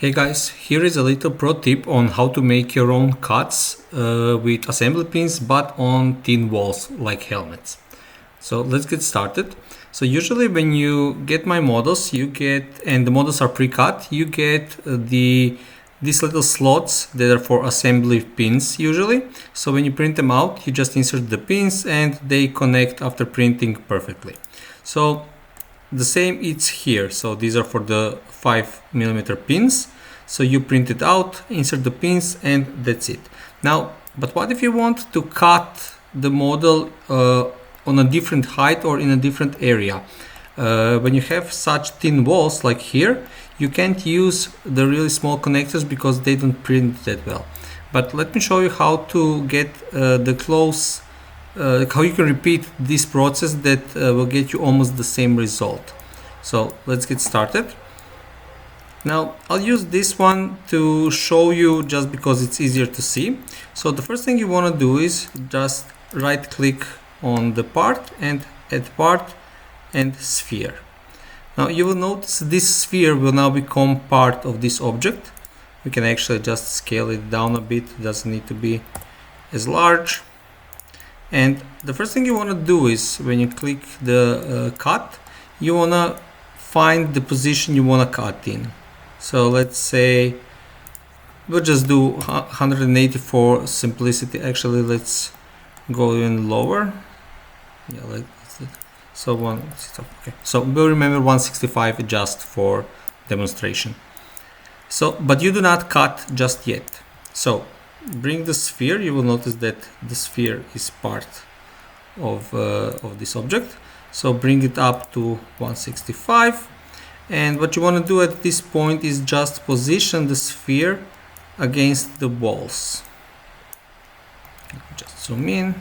Hey guys, here is a little pro tip on how to make your own cuts with assembly pins but on thin walls like helmets. So let's get started. So usually when you get my models, and the models are pre-cut, you get these little slots that are for assembly pins usually. So when you print them out, you just insert the pins and they connect after printing perfectly. So the same it's here. So these are for the 5mm pins. So you print it out, insert the pins, and that's it. Now, but what if you want to cut the model on a different height or in a different area? When you have such thin walls like here, you can't use the really small connectors because they don't print that well. But let me show you how to get how you can repeat this process that will get you almost the same result. So let's get started. Now I'll use this one to show you just because it's easier to see. So the first thing you want to do is just right click on the part and add part and sphere. Now you will notice this sphere will now become part of this object. We can actually just scale it down a bit, it doesn't need to be as large. And the first thing you want to do is when you click the cut, you want to find the position you want to cut in. So let's say we'll just do 180 for simplicity. Actually, let's go even lower. Yeah, like so okay. So we'll remember 165 just for demonstration. So, but you do not cut just yet. So bring the sphere. You will notice that the sphere is part of this object. So bring it up to 165. And what you want to do at this point is just position the sphere against the walls. Just zoom in.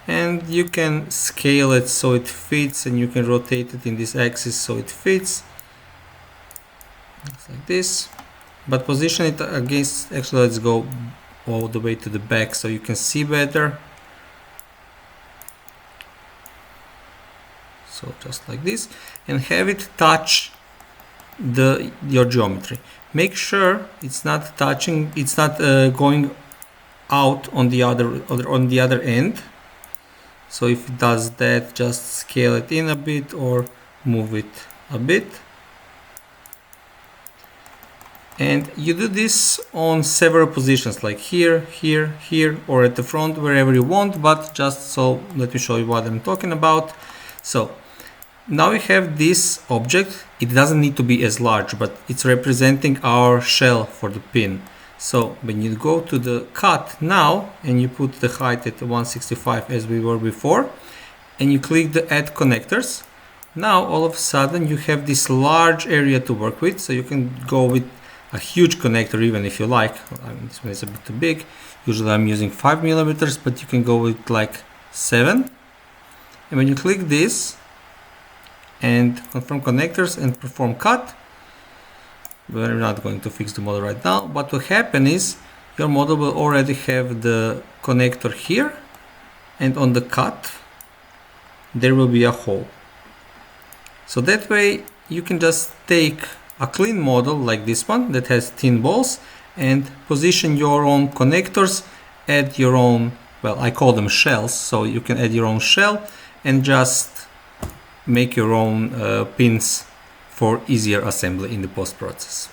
And you can scale it so it fits, and you can rotate it in this axis so it fits. Like this. But position it against, actually let's go all the way to the back so you can see better. So just like this, and have it touch your geometry. Make sure it's not touching, it's not going out on the other end. So if it does that, just scale it in a bit or move it a bit. And you do this on several positions, like here, here, here, or at the front, wherever you want, but just so let me show you what I'm talking about. So now we have this object. It doesn't need to be as large, but it's representing our shell for the pin. So when you go to the cut now and you put the height at 165 as we were before, and you click the add connectors, now all of a sudden you have this large area to work with. So you can go with a huge connector even if you like. I mean, this one is a bit too big. Usually I'm using 5mm, but you can go with like 7. And when you click this and confirm connectors and perform cut, we're not going to fix the model right now, but what will happen is your model will already have the connector here, and on the cut there will be a hole. So that way you can just take a clean model like this one that has thin balls and position your own connectors, add your own, well, I call them shells, so you can add your own shell and just make your own pins for easier assembly in the post process.